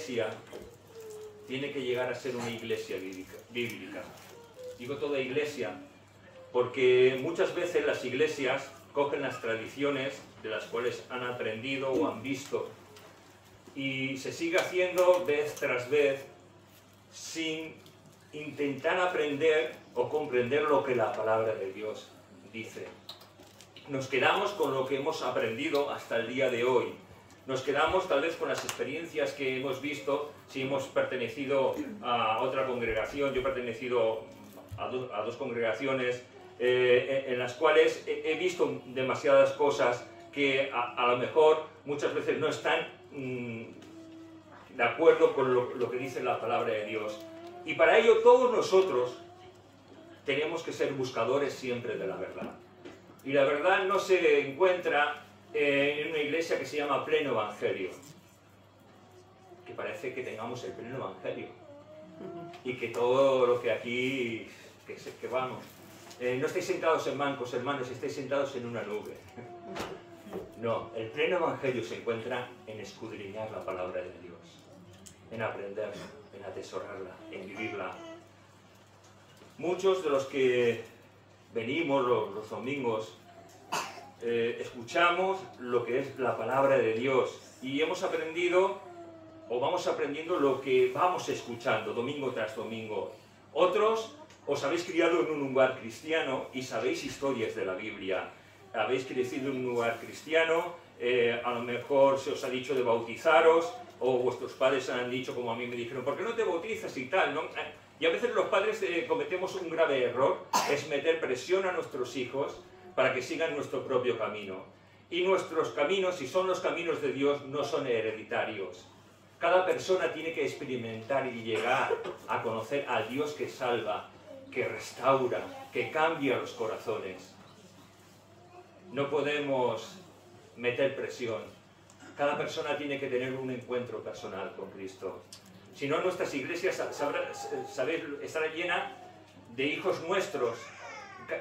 iglesia tiene que llegar a ser una iglesia bíblica. Digo toda iglesia porque muchas veces las iglesias cogen las tradiciones de las cuales han aprendido o han visto y se sigue haciendo vez tras vez sin intentar aprender o comprender lo que la palabra de Dios dice. Nos quedamos con lo que hemos aprendido hasta el día de hoy. Nos quedamos tal vez con las experiencias que hemos visto, si hemos pertenecido a otra congregación. Yo he pertenecido a dos congregaciones en las cuales he visto demasiadas cosas que a lo mejor muchas veces no están de acuerdo con lo que dice la palabra de Dios. Y para ello todos nosotros tenemos que ser buscadores siempre de la verdad. Y la verdad no se encuentra en una iglesia que se llama Pleno Evangelio. Que parece que tengamos el Pleno Evangelio. Y que todo lo que aquí, que vamos. No estáis sentados en bancos, hermanos, estáis sentados en una nube. No, el Pleno Evangelio se encuentra en escudriñar la palabra de Dios. En aprenderla, en atesorarla, en vivirla. Muchos de los que venimos los domingos, escuchamos lo que es la palabra de Dios y hemos aprendido o vamos aprendiendo lo que vamos escuchando domingo tras domingo. Otros os habéis criado en un lugar cristiano y sabéis historias de la Biblia. Habéis crecido en un lugar cristiano, a lo mejor se os ha dicho de bautizaros o vuestros padres han dicho, como a mí me dijeron, ¿por qué no te bautizas y tal, ¿no? Y a veces los padres cometemos un grave error, es meter presión a nuestros hijos para que sigan nuestro propio camino. Y nuestros caminos, si son los caminos de Dios, no son hereditarios. Cada persona tiene que experimentar y llegar a conocer al Dios que salva, que restaura, que cambia los corazones. No podemos meter presión. Cada persona tiene que tener un encuentro personal con Cristo. Si no, nuestras iglesias, sabéis, estarán llenas de hijos nuestros,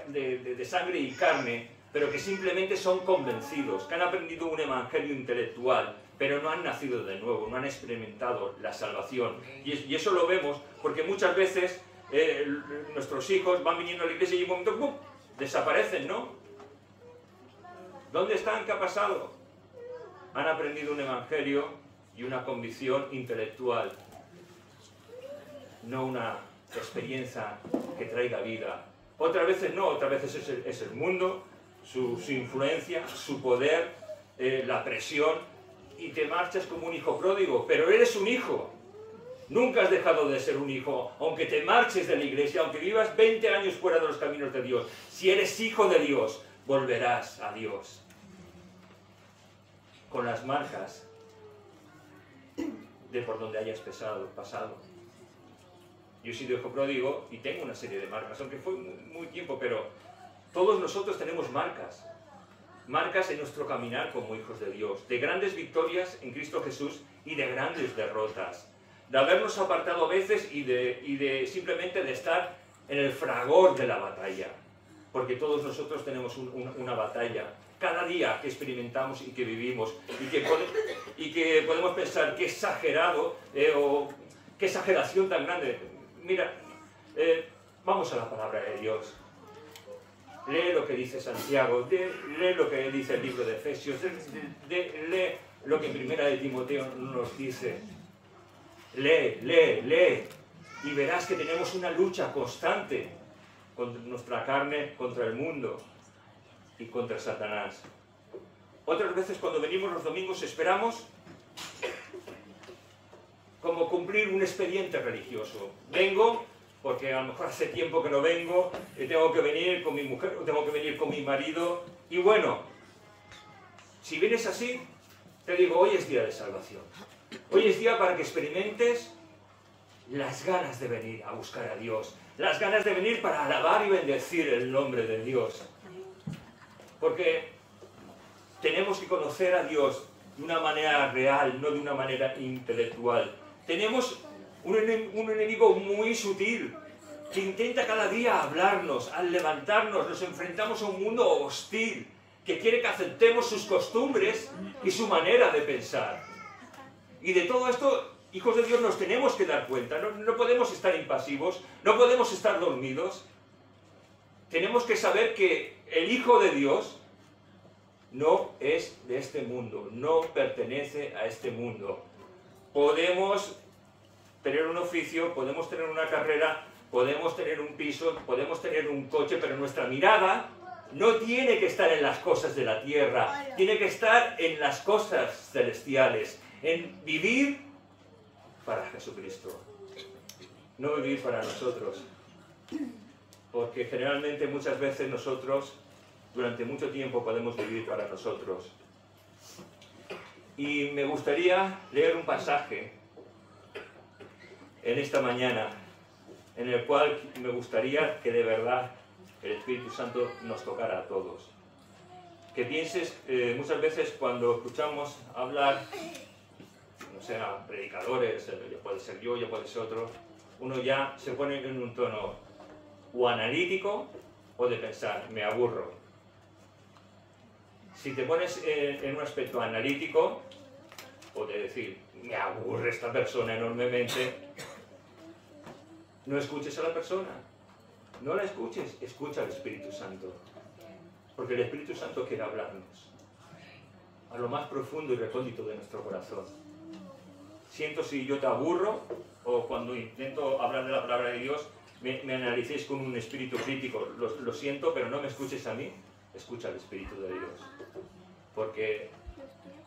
de sangre y carne, pero que simplemente son convencidos, que han aprendido un evangelio intelectual, pero no han nacido de nuevo, no han experimentado la salvación. Y eso lo vemos porque muchas veces nuestros hijos van viniendo a la iglesia y en un momento ¡pum!, desaparecen, ¿no? ¿Dónde están? ¿Qué ha pasado? Han aprendido un evangelio y una convicción intelectual, no una experiencia que traiga vida. Otras veces no, otras veces es el mundo, su influencia, su poder, la presión, y te marchas como un hijo pródigo, pero eres un hijo. Nunca has dejado de ser un hijo, aunque te marches de la iglesia, aunque vivas 20 años fuera de los caminos de Dios. Si eres hijo de Dios, volverás a Dios. Con las marcas de por donde hayas pasado. Yo he sido hijo pródigo y tengo una serie de marcas, aunque fue muy tiempo, pero todos nosotros tenemos marcas. Marcas en nuestro caminar como hijos de Dios, de grandes victorias en Cristo Jesús y de grandes derrotas. De habernos apartado a veces y de simplemente de estar en el fragor de la batalla. Porque todos nosotros tenemos una batalla. Cada día que experimentamos y que vivimos y que podemos pensar qué exagerado o qué exageración tan grande. Mira, vamos a la palabra de Dios. Lee lo que dice Santiago, lee lo que dice el libro de Efesios, lee lo que en Primera de Timoteo nos dice. Lee, y verás que tenemos una lucha constante contra nuestra carne, contra el mundo y contra Satanás. Otras veces cuando venimos los domingos esperamos como cumplir un expediente religioso. Vengo porque a lo mejor hace tiempo que no vengo, tengo que venir con mi mujer, tengo que venir con mi marido, y bueno, si vienes así, te digo, hoy es día de salvación. Hoy es día para que experimentes las ganas de venir a buscar a Dios, las ganas de venir para alabar y bendecir el nombre de Dios. Porque tenemos que conocer a Dios de una manera real, no de una manera intelectual. Tenemos un enemigo muy sutil que intenta cada día hablarnos, al levantarnos, nos enfrentamos a un mundo hostil que quiere que aceptemos sus costumbres y su manera de pensar. Y de todo esto hijos de Dios, nos tenemos que dar cuenta. No podemos estar impasivos, no podemos estar dormidos. Tenemos que saber que el Hijo de Dios no es de este mundo, no pertenece a este mundo. Podemos tener un oficio, podemos tener una carrera, podemos tener un piso, podemos tener un coche, pero nuestra mirada no tiene que estar en las cosas de la tierra, tiene que estar en las cosas celestiales, en vivir para Jesucristo, no vivir para nosotros. Porque generalmente muchas veces nosotros, durante mucho tiempo, podemos vivir para nosotros. Y me gustaría leer un pasaje en esta mañana, en el cual me gustaría que de verdad el Espíritu Santo nos tocara a todos. Que pienses, muchas veces cuando escuchamos hablar, no sé, a predicadores, ya puede ser yo, ya puede ser otro, uno ya se pone en un tono o analítico o de pensar, me aburro. Si te pones en un aspecto analítico, o de decir, me aburre esta persona enormemente, no escuches a la persona, no la escuches, escucha al Espíritu Santo. Porque el Espíritu Santo quiere hablarnos a lo más profundo y recóndito de nuestro corazón. Siento si yo te aburro, o cuando intento hablar de la palabra de Dios, me analicéis con un espíritu crítico. Lo siento, pero no me escuches a mí, escucha al Espíritu de Dios. Porque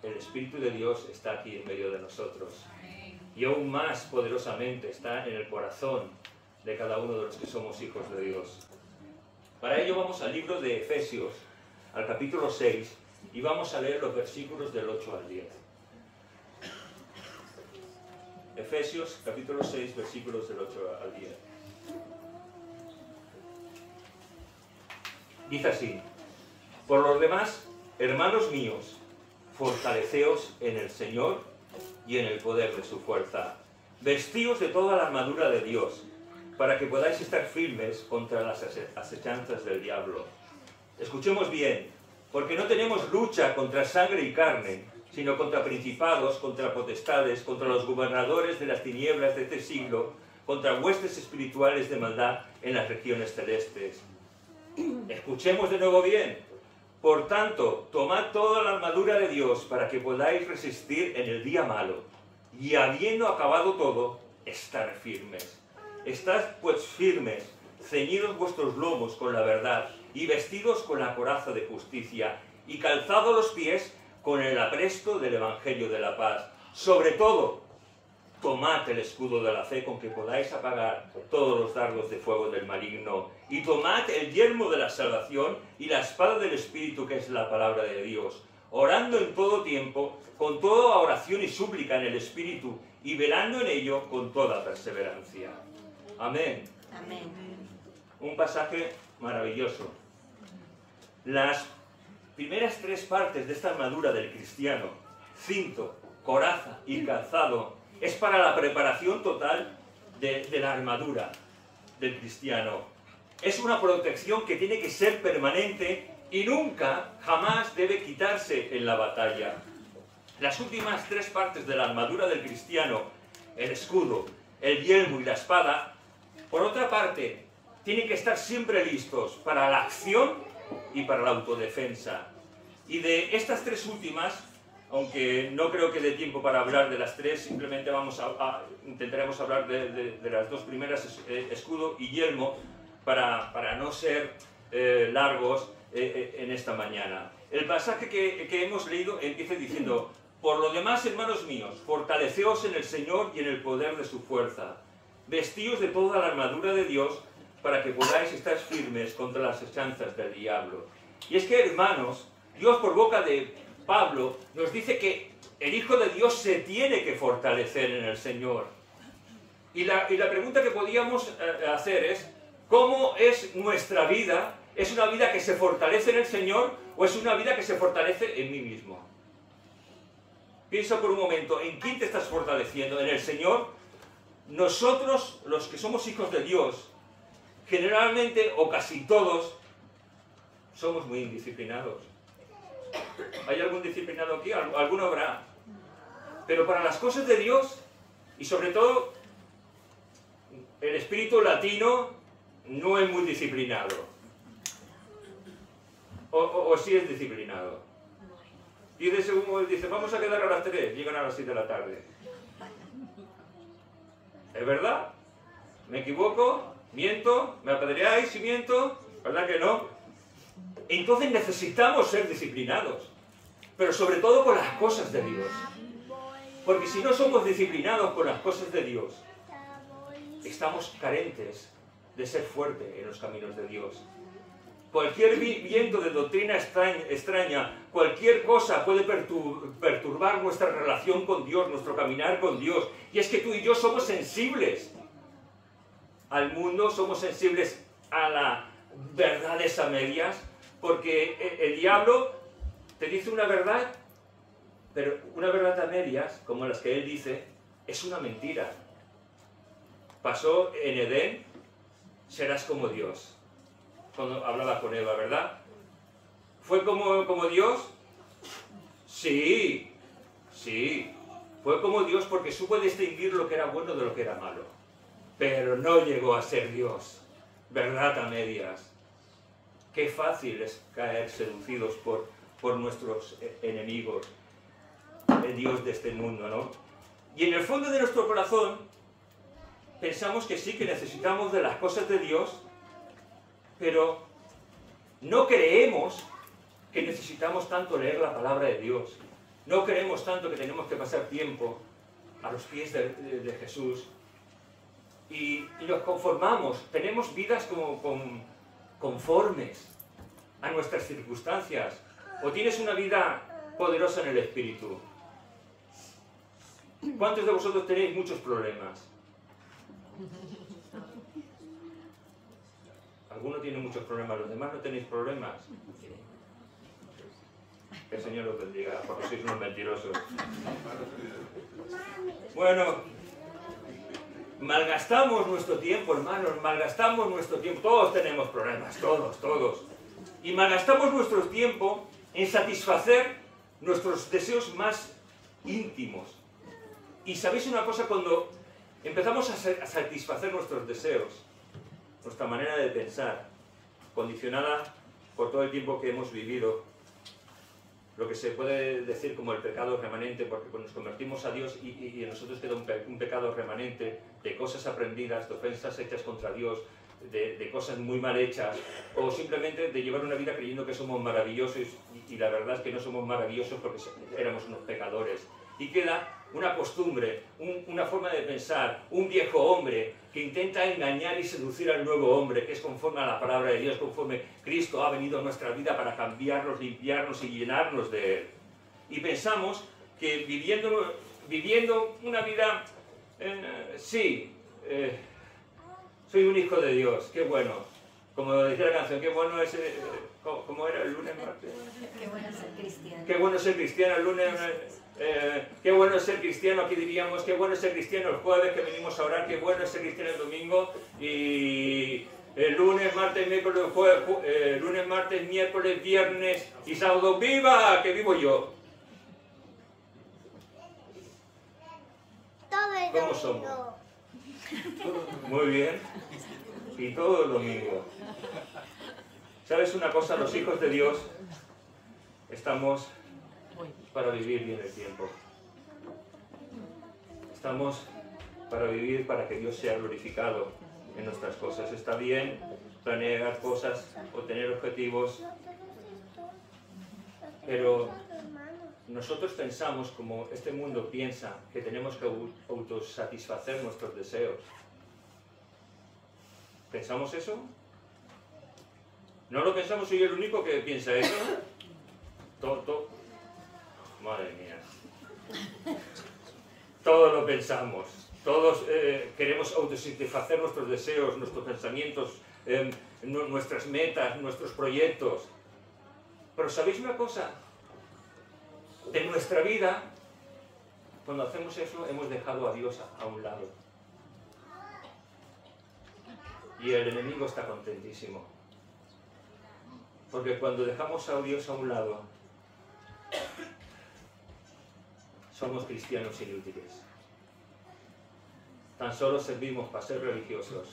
el Espíritu de Dios está aquí en medio de nosotros. Y aún más poderosamente está en el corazón de cada uno de los que somos hijos de Dios. Para ello vamos al libro de Efesios, al capítulo 6, y vamos a leer los versículos del 8 al 10. Efesios, capítulo 6, versículos del 8 al 10. Dice así: por lo demás, hermanos míos, fortaleceos en el Señor y en el poder de su fuerza. Vestíos de toda la armadura de Dios, para que podáis estar firmes contra las acechanzas del diablo. Escuchemos bien, porque no tenemos lucha contra sangre y carne, sino contra principados, contra potestades, contra los gobernadores de las tinieblas de este siglo, contra huestes espirituales de maldad en las regiones celestes. Escuchemos de nuevo bien. Por tanto, tomad toda la armadura de Dios para que podáis resistir en el día malo, y habiendo acabado todo, estar firmes. Estad pues firmes, ceñidos vuestros lomos con la verdad, y vestidos con la coraza de justicia, y calzados los pies con el apresto del Evangelio de la paz. Sobre todo, tomad el escudo de la fe con que podáis apagar todos los dardos de fuego del maligno, y tomad el yelmo de la salvación y la espada del Espíritu, que es la palabra de Dios, orando en todo tiempo, con toda oración y súplica en el Espíritu, y velando en ello con toda perseverancia. Amén. Amén. Un pasaje maravilloso. Las primeras tres partes de esta armadura del cristiano, cinto, coraza y calzado, es para la preparación total de la armadura del cristiano. Es una protección que tiene que ser permanente y nunca, jamás debe quitarse en la batalla. Las últimas tres partes de la armadura del cristiano, el escudo, el yelmo y la espada, por otra parte, tienen que estar siempre listos para la acción y para la autodefensa. Y de estas tres últimas, aunque no creo que dé tiempo para hablar de las tres, simplemente intentaremos hablar de las dos primeras, escudo y yelmo, para no ser largos en esta mañana. El pasaje que hemos leído empieza diciendo: por lo demás, hermanos míos, fortaleceos en el Señor y en el poder de su fuerza. Vestíos de toda la armadura de Dios para que podáis estar firmes contra las acechanzas del diablo. Y es que, hermanos, Dios por boca de Pablo nos dice que el Hijo de Dios se tiene que fortalecer en el Señor. Y la pregunta que podíamos hacer es: ¿cómo es nuestra vida? ¿Es una vida que se fortalece en el Señor o es una vida que se fortalece en mí mismo? Piensa por un momento, ¿en quién te estás fortaleciendo? ¿En el Señor? Nosotros, los que somos hijos de Dios, generalmente o casi todos, somos muy indisciplinados. ¿Hay algún disciplinado aquí? Alguno habrá. Pero para las cosas de Dios, Y sobre todo, el espíritu latino no es muy disciplinado. O sí es disciplinado. Dice, vamos a quedar a las 3, llegan a las 6 de la tarde. ¿Es verdad? ¿Me equivoco? ¿Miento? ¿Me apedreáis si miento? ¿Verdad que no? Entonces necesitamos ser disciplinados, pero sobre todo con las cosas de Dios. Porque si no somos disciplinados con las cosas de Dios, estamos carentes de ser fuertes en los caminos de Dios. Cualquier viento de doctrina extraña, cualquier cosa puede perturbar nuestra relación con Dios, nuestro caminar con Dios. Y es que tú y yo somos sensibles al mundo, somos sensibles a las verdades a medias, porque el diablo te dice una verdad, pero una verdad a medias, como las que él dice, es una mentira. Pasó en Edén, serás como Dios. Cuando hablaba con Eva, ¿verdad? ¿Fue como Dios? Sí, sí. Fue como Dios porque supo distinguir lo que era bueno de lo que era malo. Pero no llegó a ser Dios. Verdad a medias. Qué fácil es caer seducidos por nuestros enemigos, el Dios de este mundo, ¿no? Y en el fondo de nuestro corazón pensamos que sí, que necesitamos de las cosas de Dios, pero no creemos que necesitamos tanto leer la palabra de Dios. No creemos tanto que tenemos que pasar tiempo a los pies de Jesús. Y nos conformamos, tenemos vidas como conformes a nuestras circunstancias. O tienes una vida poderosa en el Espíritu. ¿Cuántos de vosotros tenéis muchos problemas? Algunos tienen muchos problemas, los demás no tenéis problemas. Que el Señor os bendiga, porque sois unos mentirosos. Bueno, malgastamos nuestro tiempo, hermanos, malgastamos nuestro tiempo. Todos tenemos problemas, todos. Y malgastamos nuestro tiempo en satisfacer nuestros deseos más íntimos. Y ¿sabéis una cosa? Cuando empezamos a satisfacer nuestros deseos, nuestra manera de pensar, condicionada por todo el tiempo que hemos vivido, lo que se puede decir como el pecado remanente, porque cuando nos convertimos a Dios y en nosotros queda un pecado remanente de cosas aprendidas, de ofensas hechas contra Dios, de cosas muy mal hechas, o simplemente de llevar una vida creyendo que somos maravillosos y la verdad es que no somos maravillosos porque éramos unos pecadores. Y queda una costumbre, una forma de pensar, un viejo hombre que intenta engañar y seducir al nuevo hombre, que es conforme a la palabra de Dios, conforme Cristo ha venido a nuestra vida para cambiarnos, limpiarnos y llenarnos de Él. Y pensamos que viviendo una vida, soy un hijo de Dios, qué bueno. Como decía la canción, qué bueno es, ¿cómo era el lunes, martes? Qué bueno ser cristiano. Qué bueno ser cristiano el lunes. Qué bueno es ser cristiano, aquí diríamos, qué bueno es ser cristiano el jueves que venimos a orar, qué bueno es ser cristiano el domingo, y el lunes, martes, miércoles, lunes, martes, miércoles, viernes y sábado, ¡viva! ¡Que vivo yo! ¿Cómo somos? Muy bien. Y todo el domingo. ¿Sabes una cosa? Los hijos de Dios estamos para vivir bien el tiempo. Estamos para vivir para que Dios sea glorificado en nuestras cosas. Está bien planear cosas o tener objetivos, pero nosotros pensamos, como este mundo piensa, que tenemos que autosatisfacer nuestros deseos. ¿Pensamos eso? ¿No lo pensamos? ¿Soy el único que piensa eso? Madre mía. Todos lo pensamos. Todos queremos autosatisfacer nuestros deseos, nuestros pensamientos, nuestras metas, nuestros proyectos. Pero ¿sabéis una cosa? De nuestra vida, cuando hacemos eso, hemos dejado a Dios a un lado. Y el enemigo está contentísimo. Porque cuando dejamos a Dios a un lado, somos cristianos inútiles. tan solo servimos para ser religiosos.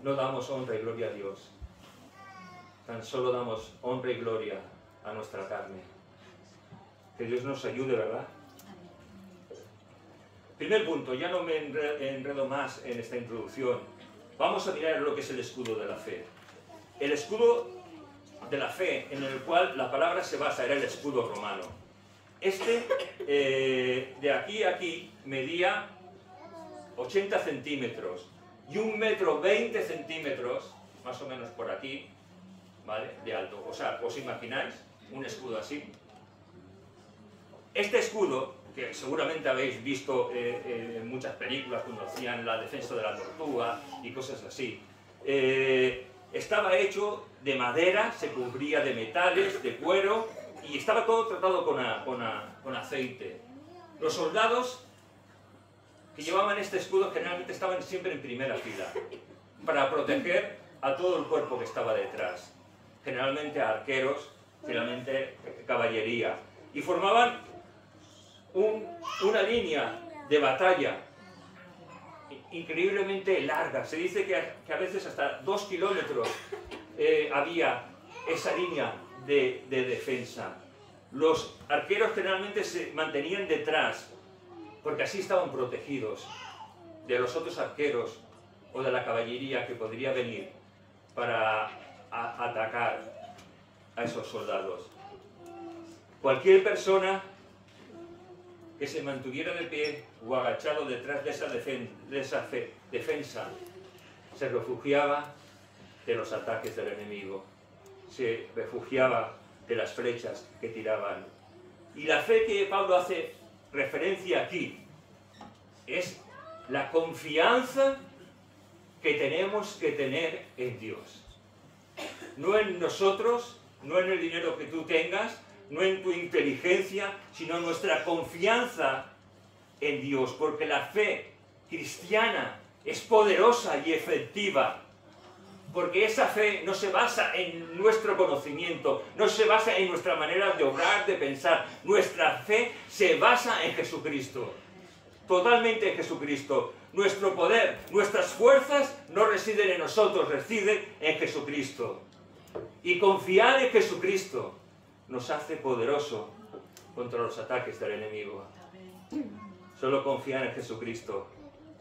No damos honra y gloria a Dios. Tan solo damos honra y gloria a nuestra carne. Que Dios nos ayude, ¿verdad? Primer punto, ya no me enredo más en esta introducción. Vamos a mirar lo que es el escudo de la fe. El escudo de la fe en el cual la palabra se basa era el escudo romano. Este, de aquí a aquí, medía 80 centímetros y 1,20 m, más o menos por aquí, ¿vale?, de alto. O sea, ¿os imagináis un escudo así? Este escudo, que seguramente habéis visto en muchas películas cuando hacían la defensa de la tortuga y cosas así, estaba hecho de madera, se cubría de metales, de cuero, y estaba todo tratado con aceite. Los soldados que llevaban este escudo generalmente estaban siempre en primera fila, para proteger a todo el cuerpo que estaba detrás. Generalmente arqueros, generalmente caballería. Y formaban una línea de batalla increíblemente larga. Se dice que a veces hasta 2 kilómetros había esa línea de defensa. Los arqueros generalmente se mantenían detrás, porque así estaban protegidos de los otros arqueros o de la caballería que podría venir para atacar a esos soldados. Cualquier persona que se mantuviera de pie o agachado detrás de esa defensa se refugiaba de los ataques del enemigo, se refugiaba de las flechas que tiraban. Y la fe que Pablo hace referencia aquí es la confianza que tenemos que tener en Dios. No en nosotros, no en el dinero que tú tengas, no en tu inteligencia, sino nuestra confianza en Dios, porque la fe cristiana es poderosa y efectiva, porque esa fe no se basa en nuestro conocimiento, no se basa en nuestra manera de obrar, de pensar. Nuestra fe se basa en Jesucristo, totalmente en Jesucristo. Nuestro poder, nuestras fuerzas no residen en nosotros, residen en Jesucristo. Y confiar en Jesucristo nos hace poderoso contra los ataques del enemigo. Solo confiar en Jesucristo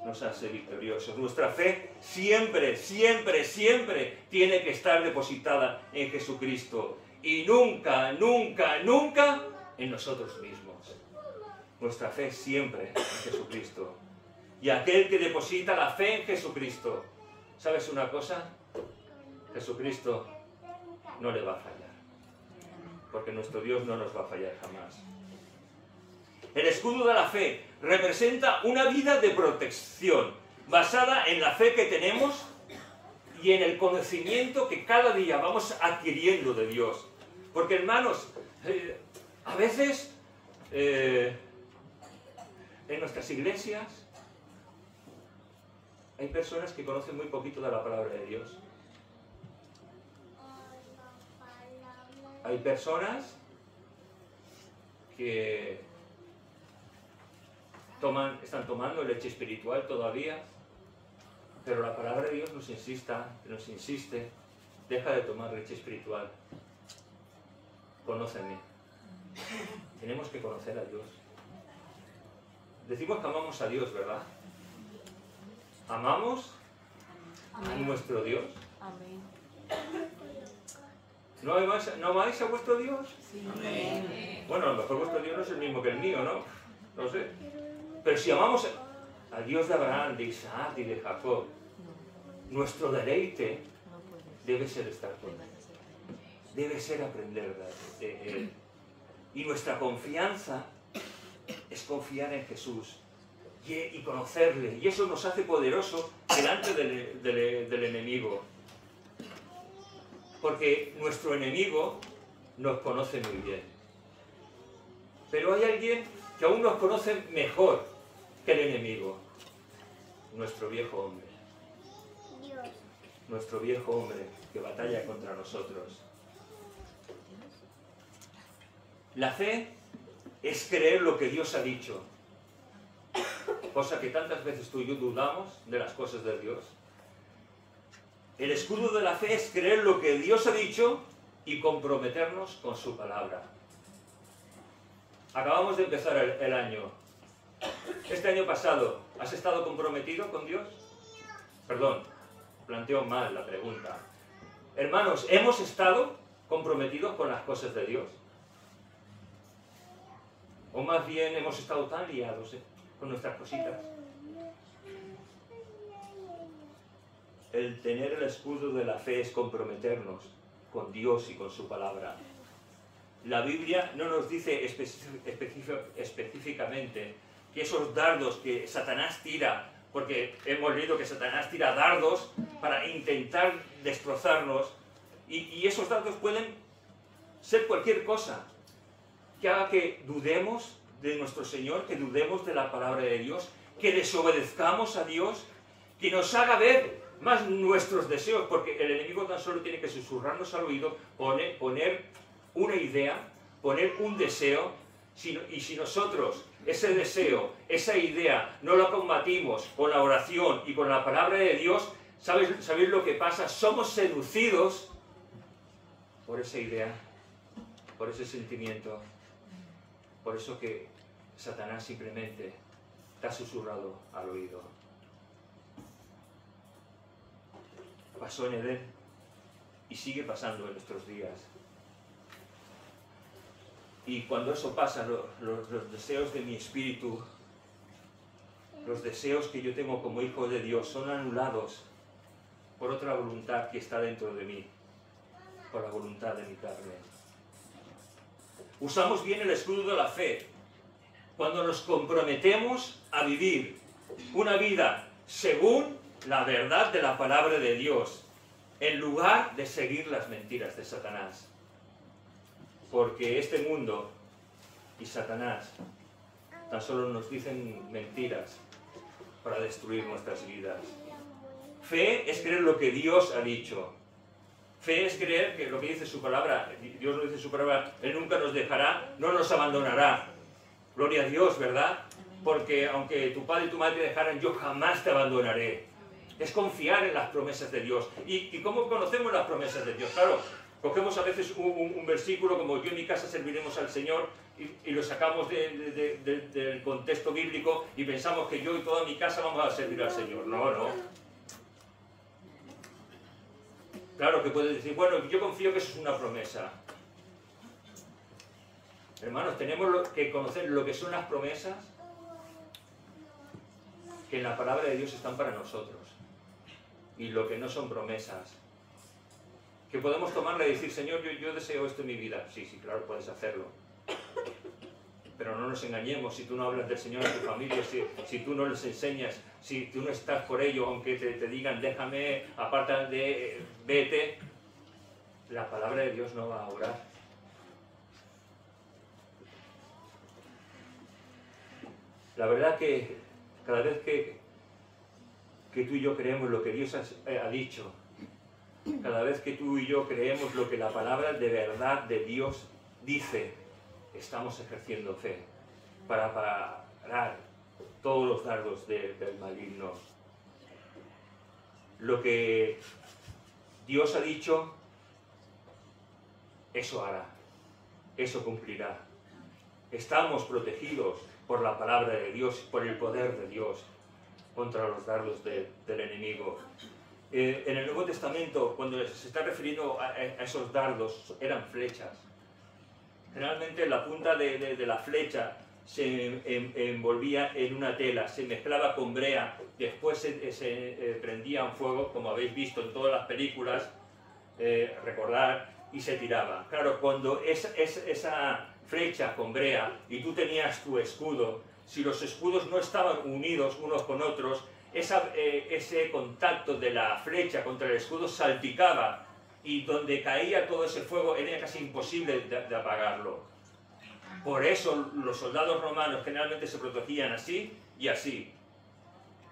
nos hace victoriosos. Nuestra fe siempre, siempre, siempre tiene que estar depositada en Jesucristo. Y nunca, nunca, nunca en nosotros mismos. Nuestra fe siempre en Jesucristo. Y aquel que deposita la fe en Jesucristo, ¿sabes una cosa? Jesucristo no le va a fallar. Porque nuestro Dios no nos va a fallar jamás. El escudo de la fe representa una vida de protección, basada en la fe que tenemos y en el conocimiento que cada día vamos adquiriendo de Dios. Porque, hermanos, a veces en nuestras iglesias hay personas que conocen muy poquito de la palabra de Dios. Hay personas que están tomando leche espiritual todavía, pero la palabra de Dios nos insiste, deja de tomar leche espiritual. Conóceme. Tenemos que conocer a Dios. Decimos que amamos a Dios, ¿verdad? ¿Amamos a nuestro Dios? Amén. ¿No amáis a vuestro Dios? Sí. Amén. Bueno, a lo mejor vuestro Dios no es el mismo que el mío, ¿no? No sé. Pero si amamos al Dios de Abraham, de Isaac y de Jacob, nuestro deleite debe ser estar con Él. Debe ser aprender de Él. Y nuestra confianza es confiar en Jesús y conocerle. Y eso nos hace poderosos delante del enemigo. Porque nuestro enemigo nos conoce muy bien. Pero hay alguien que aún nos conoce mejor que el enemigo. Nuestro viejo hombre. Nuestro viejo hombre que batalla contra nosotros. La fe es creer lo que Dios ha dicho. cosa que tantas veces tú y yo dudamos de las cosas de Dios. El escudo de la fe es creer lo que Dios ha dicho y comprometernos con su palabra. Acabamos de empezar el año. Este año pasado, ¿has estado comprometido con Dios? Perdón, planteo mal la pregunta. Hermanos, ¿hemos estado comprometidos con las cosas de Dios? O más bien hemos estado tan liados con nuestras cositas. El tener el escudo de la fe es comprometernos con Dios y con su palabra. La Biblia no nos dice específicamente que esos dardos que Satanás tira, porque hemos leído que Satanás tira dardos para intentar destrozarnos, y esos dardos pueden ser cualquier cosa que haga que dudemos de nuestro Señor, que dudemos de la palabra de Dios, que desobedezcamos a Dios, que nos haga ver más nuestros deseos, porque el enemigo tan solo tiene que susurrarnos al oído, poner una idea, poner un deseo, y si nosotros ese deseo, esa idea, no la combatimos con la oración y con la palabra de Dios, ¿sabéis lo que pasa? Somos seducidos por esa idea, por ese sentimiento, por eso que Satanás simplemente te ha susurrado al oído. Pasó en Edén y sigue pasando en nuestros días. Y cuando eso pasa, los deseos de mi espíritu, los deseos que yo tengo como hijo de Dios, son anulados por otra voluntad que está dentro de mí, por la voluntad de mi carne. Usamos bien el escudo de la fe cuando nos comprometemos a vivir una vida según la verdad de la palabra de Dios, en lugar de seguir las mentiras de Satanás. Porque este mundo y Satanás tan solo nos dicen mentiras para destruir nuestras vidas. Fe es creer lo que Dios ha dicho. Fe es creer que lo que dice su palabra, Dios nos dice su palabra, Él nunca nos dejará, no nos abandonará. Gloria a Dios, ¿verdad? Porque aunque tu padre y tu madre te dejaran, yo jamás te abandonaré. Es confiar en las promesas de Dios. ¿Y cómo conocemos las promesas de Dios? Claro, cogemos a veces un versículo como yo en mi casa serviremos al Señor y lo sacamos del contexto bíblico y pensamos que yo y toda mi casa vamos a servir al Señor. No, no. Claro que puedes decir, bueno, yo confío que eso es una promesa. Hermanos, tenemos que conocer lo que son las promesas que en la palabra de Dios están para nosotros y lo que no son promesas. Que podemos tomarla y decir, Señor, yo deseo esto en mi vida. Sí, sí, claro, puedes hacerlo. Pero no nos engañemos, si tú no hablas del Señor a tu familia, si tú no les enseñas, si tú no estás por ello, aunque te digan, déjame, apártate, vete, la palabra de Dios no va a obrar. La verdad que cada vez que tú y yo creemos lo que Dios ha dicho, cada vez que tú y yo creemos lo que la palabra de verdad de Dios dice, estamos ejerciendo fe para parar todos los dardos del maligno. Lo que Dios ha dicho, eso hará, eso cumplirá. Estamos protegidos por la palabra de Dios, por el poder de Dios contra los dardos del enemigo. En el Nuevo Testamento, cuando se está refiriendo a esos dardos, eran flechas. Generalmente la punta de la flecha se envolvía en una tela, se mezclaba con brea, después se prendía un fuego, como habéis visto en todas las películas, recordar, y se tiraba. Claro, cuando esa flecha con brea y tú tenías tu escudo, si los escudos no estaban unidos unos con otros, ese contacto de la flecha contra el escudo salpicaba y donde caía todo ese fuego era casi imposible de apagarlo. Por eso los soldados romanos generalmente se protegían así y así,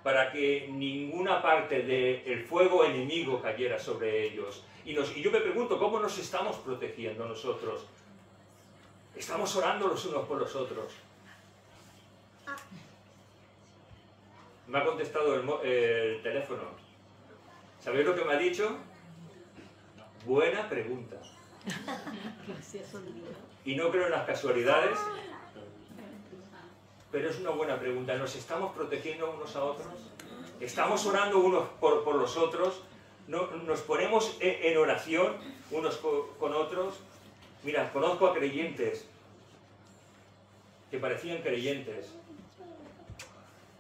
para que ninguna parte del fuego enemigo cayera sobre ellos. Y yo me pregunto, ¿cómo nos estamos protegiendo nosotros? Estamos orando los unos por los otros. Me ha contestado el teléfono. ¿Sabéis lo que me ha dicho? Buena pregunta. Y no creo en las casualidades, pero es una buena pregunta. ¿Nos estamos protegiendo unos a otros? ¿Estamos orando unos por los otros? ¿Nos ponemos en oración unos con otros? Mira, conozco a creyentes que parecían creyentes,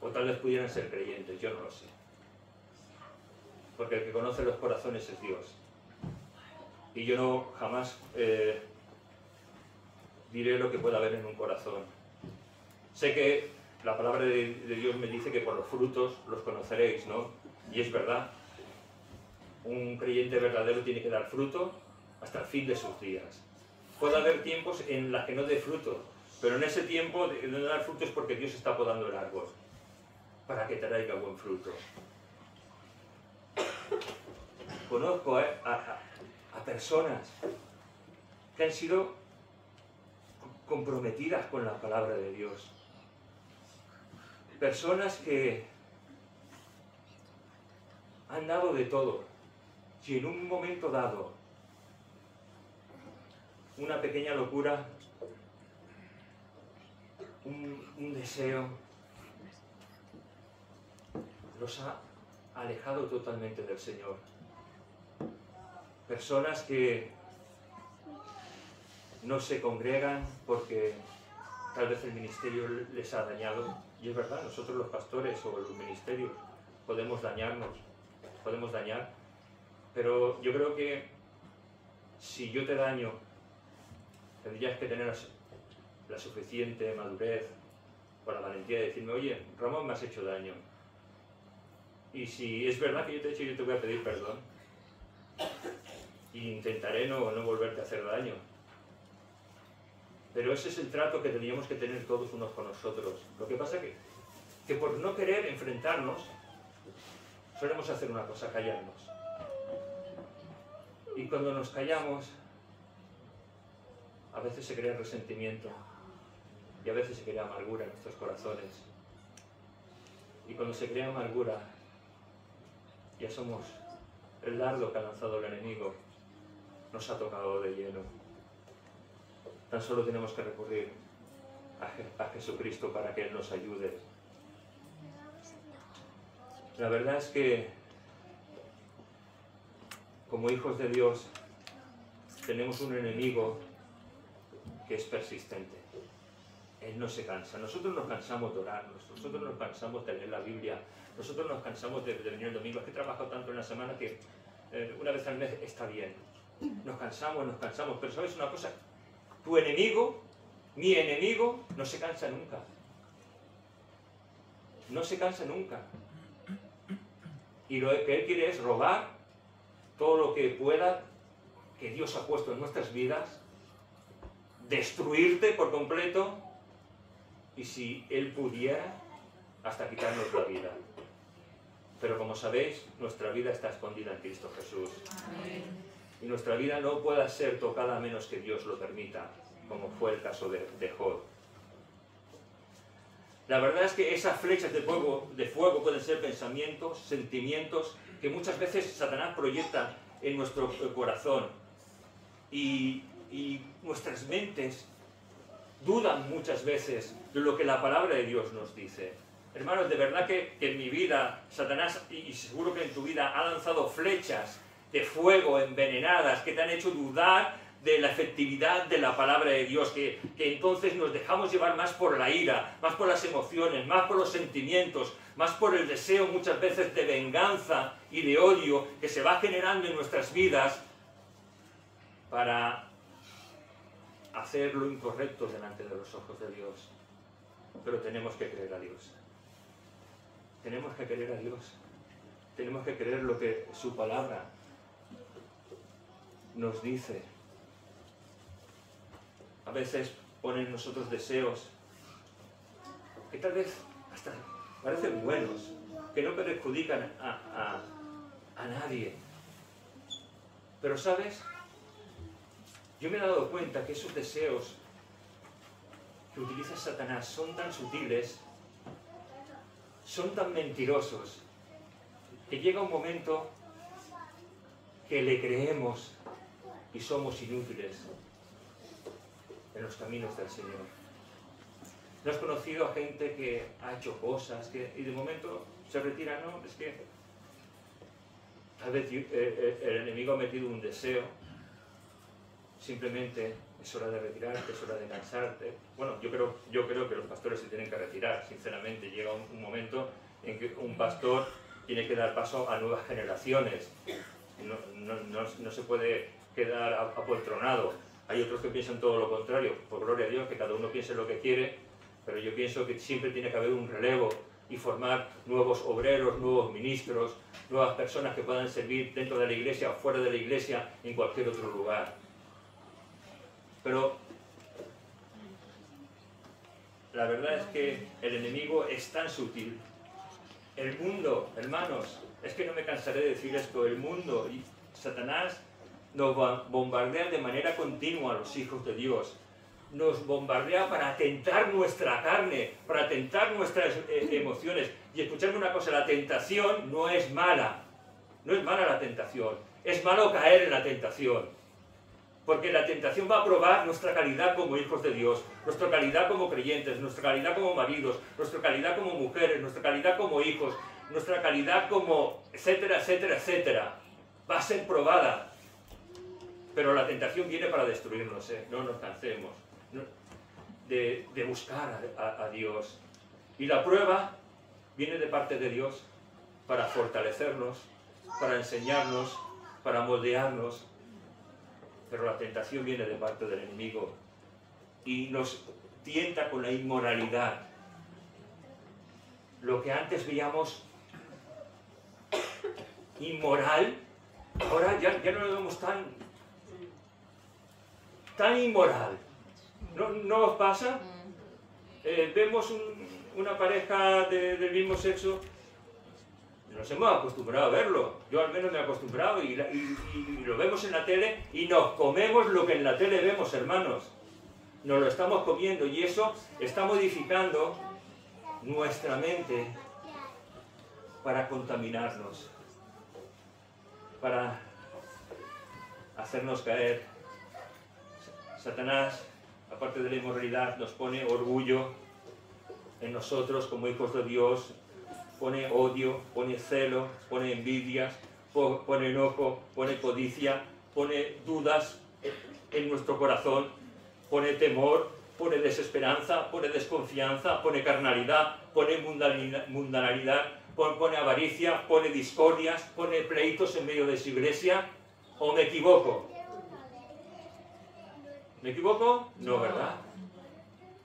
o tal vez pudieran ser creyentes, yo no lo sé. Porque el que conoce los corazones es Dios. Y yo no jamás diré lo que pueda haber en un corazón. Sé que la palabra de Dios me dice que por los frutos los conoceréis, ¿no? Y es verdad. Un creyente verdadero tiene que dar fruto hasta el fin de sus días. Puede haber tiempos en los que no dé fruto, pero en ese tiempo de no dar fruto es porque Dios está podando el árbol para que traiga buen fruto. Conozco a personas que han sido comprometidas con la palabra de Dios. Personas que han dado de todo. Si en un momento dado una pequeña locura, un deseo, los ha alejado totalmente del Señor. Personas que no se congregan porque tal vez el ministerio les ha dañado. Y es verdad, nosotros los pastores o los ministerios podemos dañarnos, podemos dañar. Pero yo creo que si yo te daño, tendrías que tener la suficiente madurez o la valentía de decirme, oye, Ramón, me has hecho daño. Y si es verdad que yo te he hecho, yo te voy a pedir perdón. Y intentaré no volverte a hacer daño. Pero ese es el trato que teníamos que tener todos unos con nosotros. Lo que pasa es que por no querer enfrentarnos, solemos hacer una cosa, callarnos. Y cuando nos callamos, a veces se crea resentimiento y a veces se crea amargura en nuestros corazones. Y cuando se crea amargura, ya somos el dardo que ha lanzado el enemigo, nos ha tocado de lleno. Tan solo tenemos que recurrir a Jesucristo para que Él nos ayude. La verdad es que, como hijos de Dios, tenemos un enemigo que es persistente. Él no se cansa. Nosotros nos cansamos de orar, nosotros nos cansamos de leer la Biblia, nosotros nos cansamos de venir el domingo. Es que he trabajado tanto en la semana que una vez al mes está bien. Nos cansamos, pero ¿sabes una cosa? Tu enemigo, mi enemigo, no se cansa nunca. No se cansa nunca. Y lo que él quiere es robar todo lo que pueda, que Dios ha puesto en nuestras vidas, destruirte por completo, y si él pudiera, hasta quitarnos la vida. Pero como sabéis, nuestra vida está escondida en Cristo Jesús. Amén. Y nuestra vida no puede ser tocada a menos que Dios lo permita, como fue el caso de Job. La verdad es que esas flechas de fuego pueden ser pensamientos, sentimientos, que muchas veces Satanás proyecta en nuestro corazón. Y nuestras mentes dudan muchas veces de lo que la palabra de Dios nos dice. Hermanos, de verdad que en mi vida, Satanás, y seguro que en tu vida, ha lanzado flechas de fuego envenenadas que te han hecho dudar de la efectividad de la palabra de Dios, que entonces nos dejamos llevar más por la ira, más por las emociones, más por los sentimientos, más por el deseo muchas veces de venganza y de odio que se va generando en nuestras vidas para hacer lo incorrecto delante de los ojos de Dios. Pero tenemos que creer a Dios. Tenemos que creer a Dios. Tenemos que creer lo que su palabra nos dice. A veces ponen en nosotros deseos que tal vez hasta parecen buenos, que no perjudican a nadie. Pero ¿sabes? Yo me he dado cuenta que esos deseos que utiliza Satanás son tan sutiles, son tan mentirosos que llega un momento que le creemos y somos inútiles en los caminos del Señor. ¿No has conocido a gente que ha hecho cosas y de momento se retira? No, es que tal vez el enemigo ha metido un deseo. Simplemente es hora de retirarte, es hora de cansarte. Bueno, yo creo que los pastores se tienen que retirar, sinceramente. Llega un momento en que un pastor tiene que dar paso a nuevas generaciones. No se puede quedar apoltronado. Hay otros que piensan todo lo contrario. Por gloria a Dios, que cada uno piense lo que quiere, pero yo pienso que siempre tiene que haber un relevo y formar nuevos obreros, nuevos ministros, nuevas personas que puedan servir dentro de la iglesia o fuera de la iglesia, en cualquier otro lugar. Pero la verdad es que el enemigo es tan sutil. El mundo, hermanos, es que no me cansaré de decir esto, el mundo y Satanás nos bombardean de manera continua a los hijos de Dios. Nos bombardea para atentar nuestra carne, para atentar nuestras emociones. Y escuchadme una cosa, la tentación no es mala. No es mala la tentación. Es malo caer en la tentación. Porque la tentación va a probar nuestra calidad como hijos de Dios, nuestra calidad como creyentes, nuestra calidad como maridos, nuestra calidad como mujeres, nuestra calidad como hijos, nuestra calidad como etcétera, etcétera, etcétera. Va a ser probada. Pero la tentación viene para destruirnos, ¿eh? No nos cansemos de buscar a Dios. Y la prueba viene de parte de Dios para fortalecernos, para enseñarnos, para moldearnos. Pero la tentación viene de parte del enemigo y nos tienta con la inmoralidad. Lo que antes veíamos inmoral, ahora ya no lo vemos tan inmoral. ¿No os pasa? Vemos una pareja del mismo sexo. Nos hemos acostumbrado a verlo. Yo al menos me he acostumbrado y lo vemos en la tele y nos comemos lo que en la tele vemos, hermanos. Nos lo estamos comiendo y eso está modificando nuestra mente para contaminarnos, para hacernos caer. Satanás, aparte de la inmoralidad, nos pone orgullo en nosotros como hijos de Dios. Pone odio, pone celo, pone envidias, pone enojo, pone codicia, pone dudas en nuestro corazón, pone temor, pone desesperanza, pone desconfianza, pone carnalidad, pone mundanalidad, pone avaricia, pone discordias, pone pleitos en medio de su iglesia. ¿O me equivoco? ¿Me equivoco? No, ¿verdad?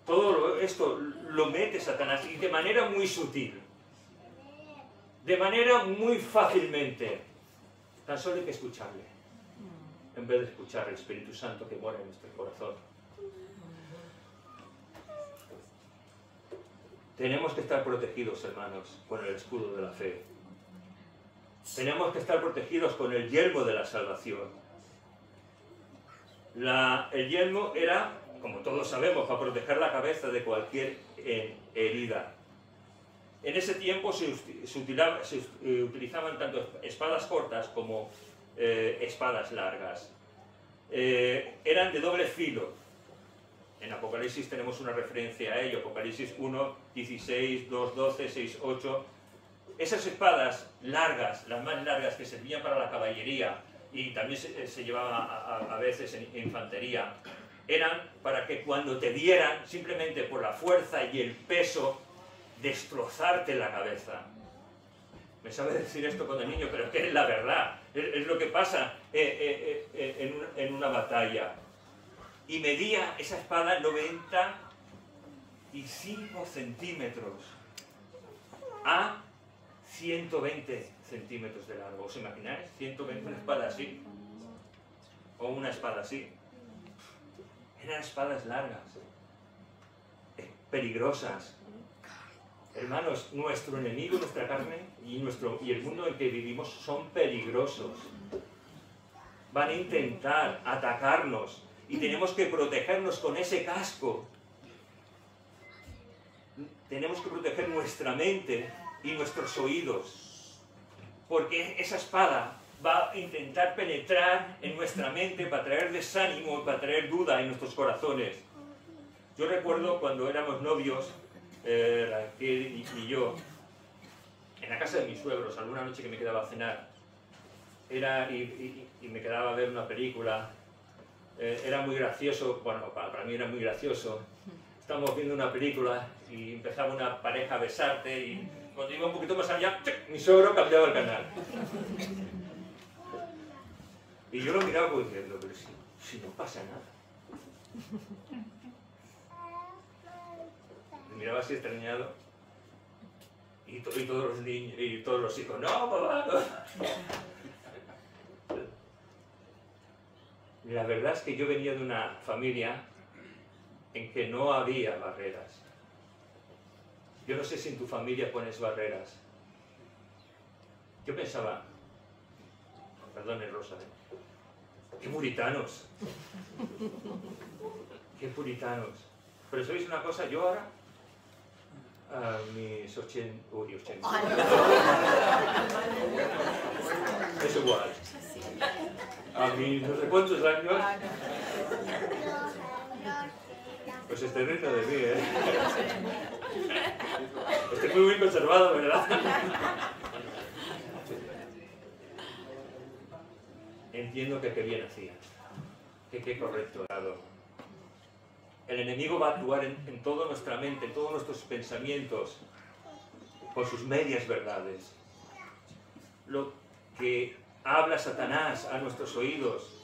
Todo esto lo mete Satanás y de manera muy sutil. De manera muy fácilmente. Tan solo hay que escucharle. En vez de escuchar al Espíritu Santo que mora en nuestro corazón. Tenemos que estar protegidos, hermanos, con el escudo de la fe. Tenemos que estar protegidos con el yelmo de la salvación. El yelmo era, como todos sabemos, para proteger la cabeza de cualquier herida. En ese tiempo se utilizaban tanto espadas cortas como espadas largas. Eran de doble filo. En Apocalipsis tenemos una referencia a ello. Apocalipsis 1, 16, 2, 12, 6, 8. Esas espadas largas, las más largas que servían para la caballería y también se llevaba a veces en infantería, eran para que cuando te dieran, simplemente por la fuerza y el peso, destrozarte la cabeza. Me sabe decir esto cuando niño, pero es que es la verdad. Es lo que pasa en una batalla. Y medía esa espada 95 centímetros a 120 centímetros de largo. ¿Os imagináis? 120, una espada así. O una espada así. Eran espadas largas. Peligrosas. Hermanos, nuestro enemigo, nuestra carne y el mundo en que vivimos son peligrosos. Van a intentar atacarnos y tenemos que protegernos con ese casco. Tenemos que proteger nuestra mente y nuestros oídos, porque esa espada va a intentar penetrar en nuestra mente para traer desánimo, para traer duda en nuestros corazones. Yo recuerdo cuando éramos novios, Raquel y yo, en la casa de mis suegros, alguna noche que me quedaba a cenar, y me quedaba a ver una película, era muy gracioso, bueno, para mí era muy gracioso. Estábamos viendo una película y empezaba una pareja a besarte y cuando iba un poquito más allá, mi suegro cambiaba el canal. Y yo lo miraba como diciendo, pero si no pasa nada. Me miraba así extrañado. Y todos los niños y todos los hijos, no, papá, no. La verdad es que yo venía de una familia en que no había barreras. Yo no sé si en tu familia pones barreras. Yo pensaba, perdone Rosa, qué puritanos. Qué puritanos. Pero ¿sabéis una cosa? Yo ahora, a mis 80... Uy, 80. Es igual. A mis no sé cuántos años... Pues estoy riendo de mí, ¿eh? Estoy muy bien conservado, ¿verdad? Entiendo que qué bien hacía. Que qué correcto era. El enemigo va a actuar en toda nuestra mente, en todos nuestros pensamientos, con sus medias verdades. Lo que habla Satanás a nuestros oídos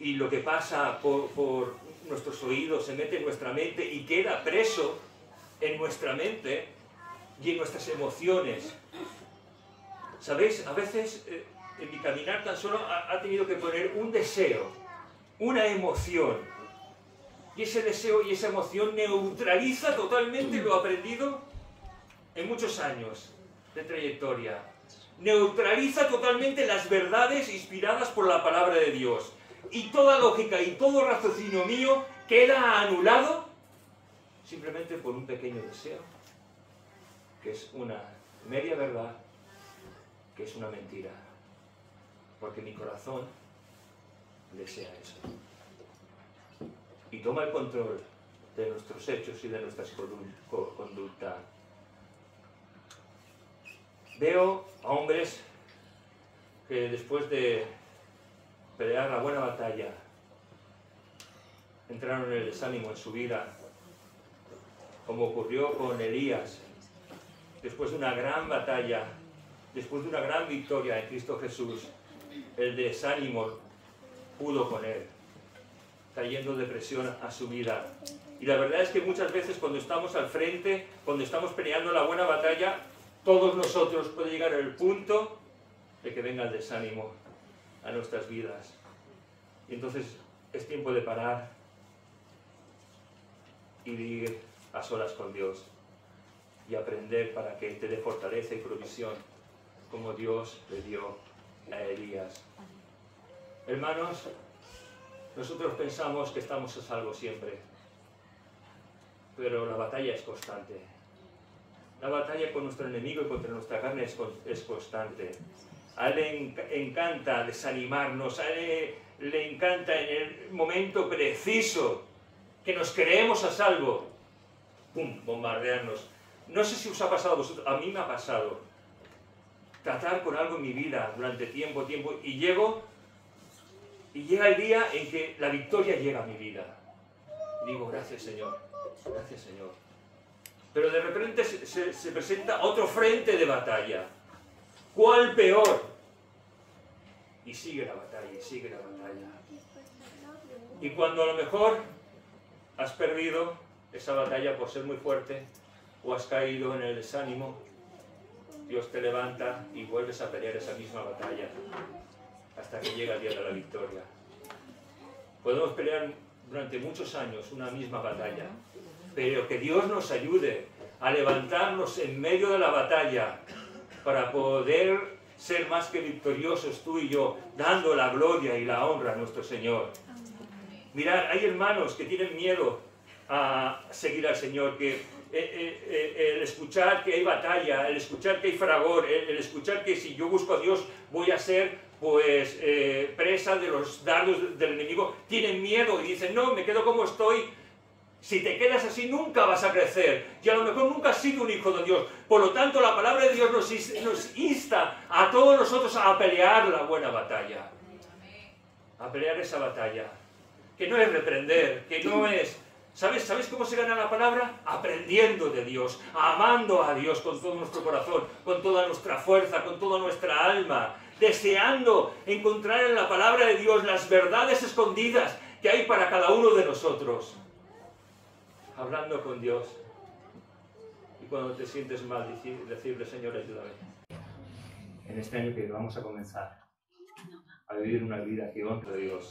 y lo que pasa por nuestros oídos se mete en nuestra mente y queda preso en nuestra mente y en nuestras emociones. ¿Sabéis? A veces en mi caminar tan solo ha tenido que poner un deseo, una emoción. Y ese deseo y esa emoción neutraliza totalmente lo aprendido en muchos años de trayectoria. Neutraliza totalmente las verdades inspiradas por la palabra de Dios. Y toda lógica y todo raciocinio mío queda anulado simplemente por un pequeño deseo, que es una media verdad, que es una mentira. Porque mi corazón desea eso. Y toma el control de nuestros hechos y de nuestras conductas. Veo a hombres que después de pelear la buena batalla entraron en el desánimo en su vida, como ocurrió con Elías, después de una gran batalla, después de una gran victoria en Cristo Jesús, el desánimo pudo con él, trayendo depresión a su vida. Y la verdad es que muchas veces cuando estamos al frente, cuando estamos peleando la buena batalla, todos nosotros puede llegar el punto de que venga el desánimo a nuestras vidas. Y entonces es tiempo de parar y ir a solas con Dios y aprender para que te dé fortaleza y provisión como Dios le dio a Elías. Hermanos, nosotros pensamos que estamos a salvo siempre, pero la batalla es constante. La batalla con nuestro enemigo y contra nuestra carne es constante. A él le encanta desanimarnos, a él le encanta en el momento preciso que nos creemos a salvo, ¡pum!, bombardearnos. No sé si os ha pasado a vosotros, a mí me ha pasado. Tratar con algo en mi vida durante tiempo, y llega el día en que la victoria llega a mi vida. Y digo, gracias Señor, gracias Señor. Pero de repente se presenta otro frente de batalla. ¿Cuál peor? Y sigue la batalla, y sigue la batalla. Y cuando a lo mejor has perdido esa batalla por ser muy fuerte, o has caído en el desánimo, Dios te levanta y vuelves a pelear esa misma batalla hasta que llega el día de la victoria. Podemos pelear durante muchos años una misma batalla, pero que Dios nos ayude a levantarnos en medio de la batalla para poder ser más que victoriosos tú y yo, dando la gloria y la honra a nuestro Señor. Mirad, hay hermanos que tienen miedo a seguir al Señor, que el escuchar que hay batalla, el escuchar que hay fragor, el escuchar que si yo busco a Dios voy a ser pues presa de los dardos del enemigo, tienen miedo y dicen, no, me quedo como estoy. Si te quedas así nunca vas a crecer y a lo mejor nunca has sido un hijo de Dios. Por lo tanto, la palabra de Dios nos insta a todos nosotros a pelear la buena batalla. A pelear esa batalla. Que no es reprender, que no es... ¿Sabes cómo se gana la palabra? Aprendiendo de Dios, amando a Dios con todo nuestro corazón, con toda nuestra fuerza, con toda nuestra alma, deseando encontrar en la palabra de Dios las verdades escondidas que hay para cada uno de nosotros. Hablando con Dios. Y cuando te sientes mal, decirle, Señor, ayúdame. En este año que vamos a comenzar a vivir una vida que honra a Dios.